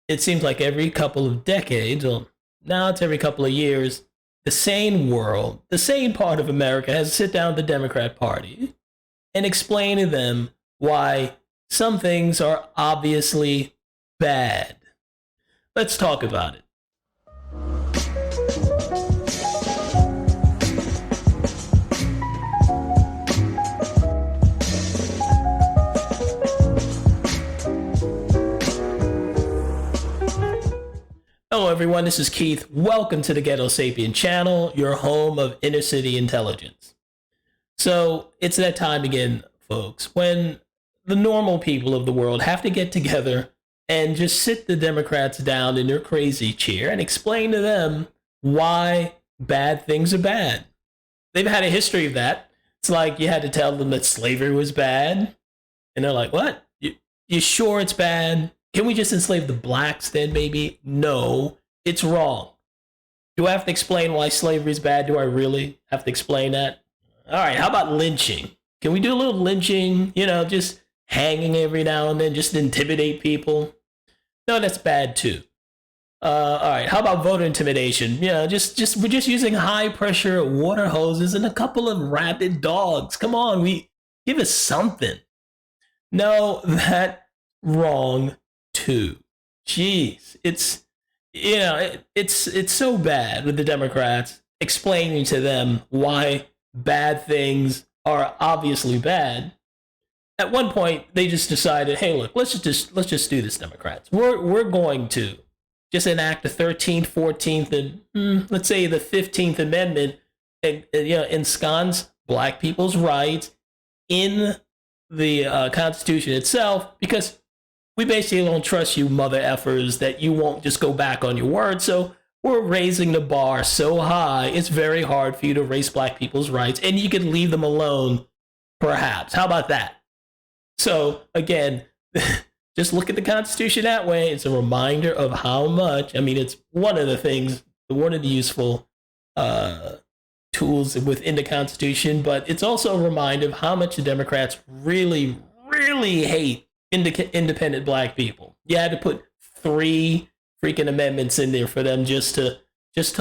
it seems like every couple of decades, or now it's every couple of years, the sane world, the sane part of America has to sit down with the Democrat Party and explain to them why some things are obviously bad. Let's talk about it. Hello, everyone. This is Keith. Welcome to the Ghetto Sapien channel, your home of inner city intelligence. So it's that time again, folks, when the normal people of the world have to get together and just sit the Democrats down in their crazy chair and explain to them why bad things are bad. They've had a history of that. It's like you had to tell them that slavery was bad, and they're like, "What? You sure it's bad? Can we just enslave the blacks then, maybe?" No, it's wrong. Do I have to explain why slavery is bad? Do I really have to explain that? All right, how about lynching? Can we do a little lynching? Just hanging every now and then, just to intimidate people? No, that's bad too. All right, how about voter intimidation? Just we're just using high pressure water hoses and a couple of rabid dogs. Come on, we give us something. No, that wrong too. Jeez, it's so bad with the Democrats explaining to them why bad things are obviously bad. At one point, they just decided, hey, look, let's just do this, Democrats. We're going to just enact the 13th, 14th, and let's say the 15th Amendment, and ensconce black people's rights in the Constitution itself, because we basically don't trust you mother effers that you won't just go back on your word. So we're raising the bar so high, it's very hard for you to erase black people's rights, and you can leave them alone, perhaps. How about that? So again, just look at the Constitution that way. It's a reminder of how much, it's one of the things, one of the useful tools within the Constitution, but it's also a reminder of how much the Democrats really, really hate independent black people. You had to put 3 freaking amendments in there for them just to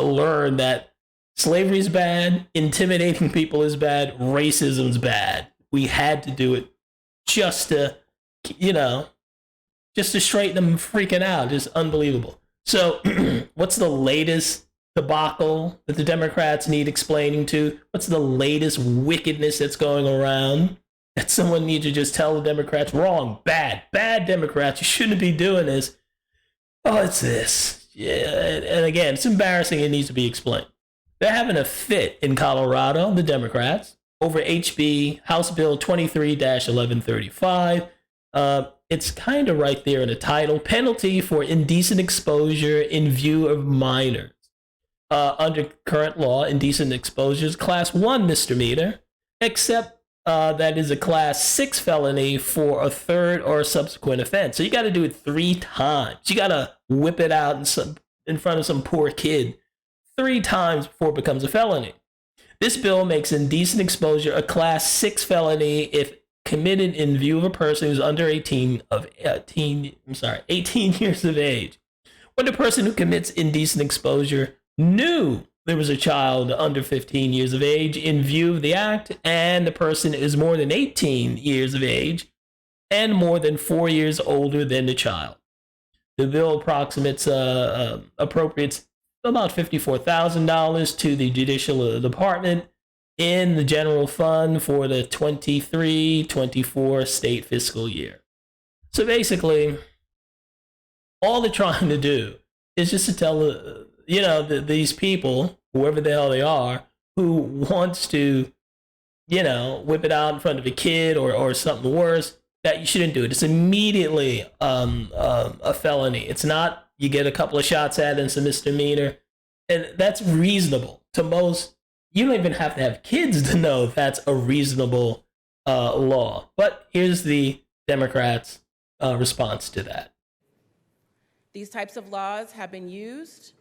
learn that slavery is bad, intimidating people is bad, racism's bad. We had to do it just to straighten them freaking out. Just unbelievable. So what's the latest debacle that the Democrats need explaining to? What's the latest wickedness that's going around that someone needs to just tell the Democrats, wrong, bad Democrats, you shouldn't be doing this? Oh, it's this. Yeah, and again, it's embarrassing. It needs to be explained. They're having a fit in Colorado, the Democrats, over HB House Bill 23-1135. It's kind of right there in the title. Penalty for indecent exposure in view of minors. Under current law, indecent exposure is class 1 misdemeanor, except that is a class 6 felony for a third or subsequent offense. So you got to do it 3 times. You got to whip it out in front of some poor kid 3 times before it becomes a felony. This bill makes indecent exposure a class 6 felony if committed in view of a person who's under 18 years of age. When the person who commits indecent exposure knew there was a child under 15 years of age in view of the act, and the person is more than 18 years of age and more than 4 years older than the child. The bill approximates appropriates about $54,000 to the Judicial Department in the general fund for the 23-24 state fiscal year. So basically, all they're trying to do is just to tell these people, whoever the hell they are, who wants to whip it out in front of a kid or something worse, that you shouldn't do it. It's immediately a felony. It's not you get a couple of shots at it and it's a misdemeanor, and that's reasonable to most. You don't even have to have kids to know that's a reasonable law. But here's the Democrats' response to that. These types of laws have been used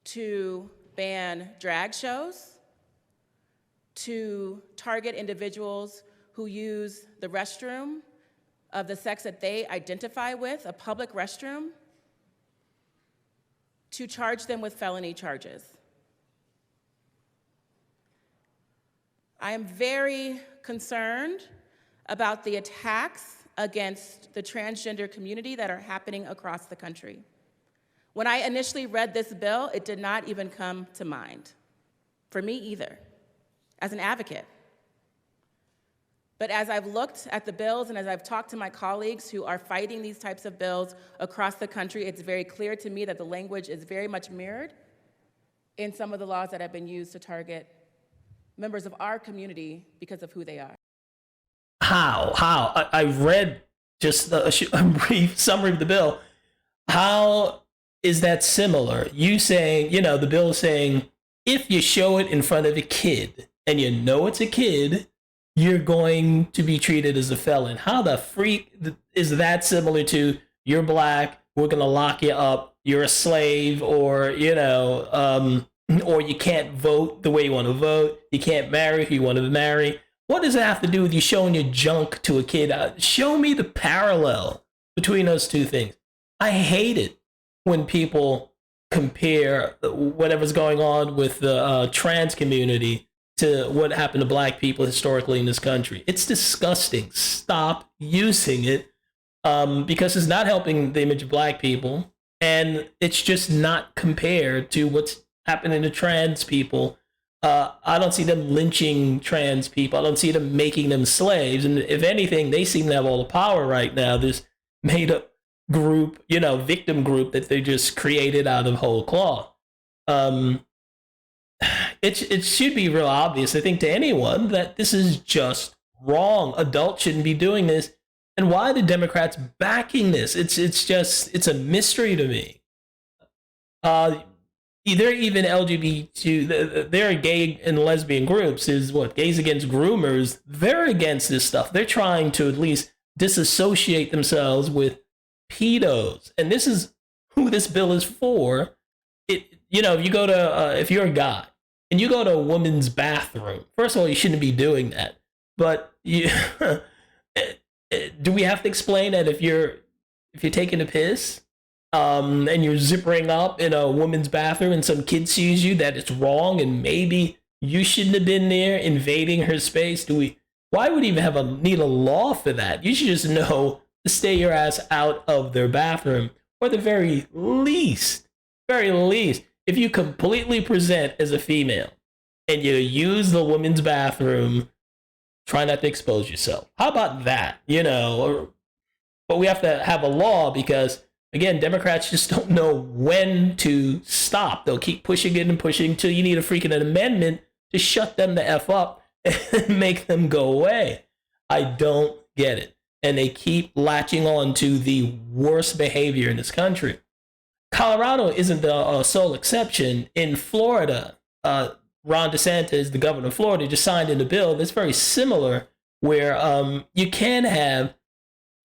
to ban drag shows, to target individuals who use the restroom of the sex that they identify with, a public restroom, to charge them with felony charges. I am very concerned about the attacks against the transgender community that are happening across the country. When I initially read this bill, it did not even come to mind, for me either, as an advocate. But as I've looked at the bills and as I've talked to my colleagues who are fighting these types of bills across the country, it's very clear to me that the language is very much mirrored in some of the laws that have been used to target members of our community because of who they are. How? I read just a brief summary of the bill. How is that similar? You saying, the bill is saying, if you show it in front of a kid and you know it's a kid, you're going to be treated as a felon. How the freak is that similar to you're black, we're going to lock you up, you're a slave, or, or you can't vote the way you want to vote, you can't marry who you want to marry. What does it have to do with you showing your junk to a kid? Show me the parallel between those two things. I hate it when people compare whatever's going on with the trans community to what happened to black people historically in this country. It's disgusting. Stop using it because it's not helping the image of black people, and it's just not compared to what's happening to trans people. I don't see them lynching trans people. I don't see them making them slaves. And if anything, they seem to have all the power right now. This made up group, victim group that they just created out of whole cloth. It should be real obvious, I think, to anyone that this is just wrong. Adults shouldn't be doing this. And why are the Democrats backing this? It's a mystery to me. They're even LGBT, they're gay and lesbian groups, is what, Gays Against Groomers. They're against this stuff. They're trying to at least disassociate themselves with pedos. And this is who this bill is for. If you go to, if you're a guy and you go to a woman's bathroom, first of all, you shouldn't be doing that. But do we have to explain that if you're taking a piss, and you're zippering up in a woman's bathroom and some kid sees you, that it's wrong and maybe you shouldn't have been there invading her space? Why would we even need a law for that? You should just know to stay your ass out of their bathroom, or the very least, if you completely present as a female and you use the women's bathroom, try not to expose yourself. How about that? But we have to have a law because, again, Democrats just don't know when to stop. They'll keep pushing it and pushing until you need a freaking amendment to shut them the F up and make them go away. I don't get it. And they keep latching on to the worst behavior in this country. Colorado isn't the sole exception. In Florida, Ron DeSantis, the governor of Florida, just signed in a bill that's very similar, where you can have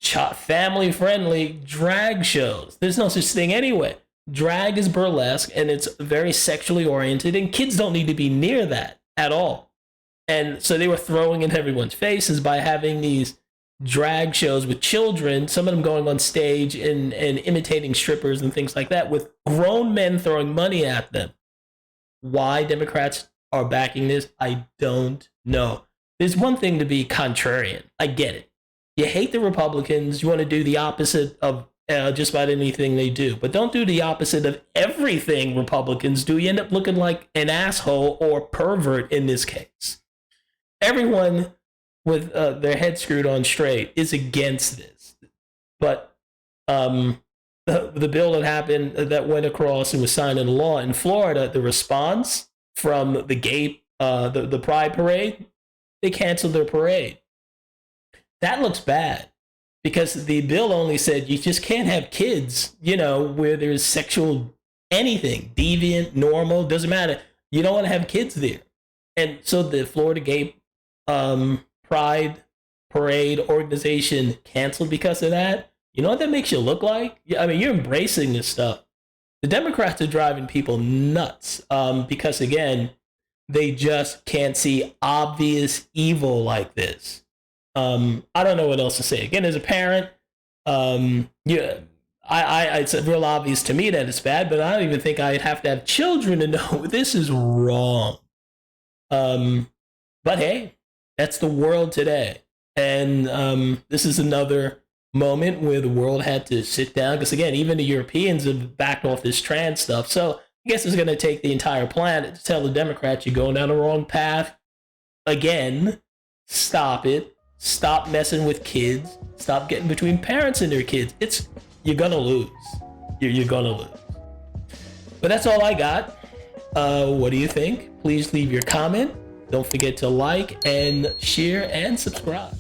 family-friendly drag shows. There's no such thing anyway. Drag is burlesque, and it's very sexually oriented, and kids don't need to be near that at all. And so they were throwing in everyone's faces by having these drag shows with children, some of them going on stage and imitating strippers and things like that, with grown men throwing money at them. Why Democrats are backing this, I don't know. There's one thing to be contrarian. I get it. You hate the Republicans. You want to do the opposite of just about anything they do. But don't do the opposite of everything Republicans do. You end up looking like an asshole or pervert in this case. Everyone with their head screwed on straight is against this. But the bill that happened, that went across and was signed into law in Florida, the response from the gay, the Pride Parade, they canceled their parade. That looks bad because the bill only said you just can't have kids, where there's sexual anything, deviant, normal, doesn't matter. You don't want to have kids there. And so the Florida Gay Pride Parade organization canceled because of that. You know what that makes you look like? I mean, you're embracing this stuff. The Democrats are driving people nuts because, again, they just can't see obvious evil like this. I don't know what else to say. Again, as a parent, I it's real obvious to me that it's bad, but I don't even think I'd have to have children to know this is wrong. But hey, that's the world today. And this is another moment where the world had to sit down, because again, even the Europeans have backed off this trans stuff. So I guess it's going to take the entire planet to tell the Democrats you're going down the wrong path. Again, stop it. Stop messing with kids. Stop getting between parents and their kids. You're gonna lose. You're gonna lose. But that's all I got. What do you think? Please leave your comment. Don't forget to like and share and subscribe.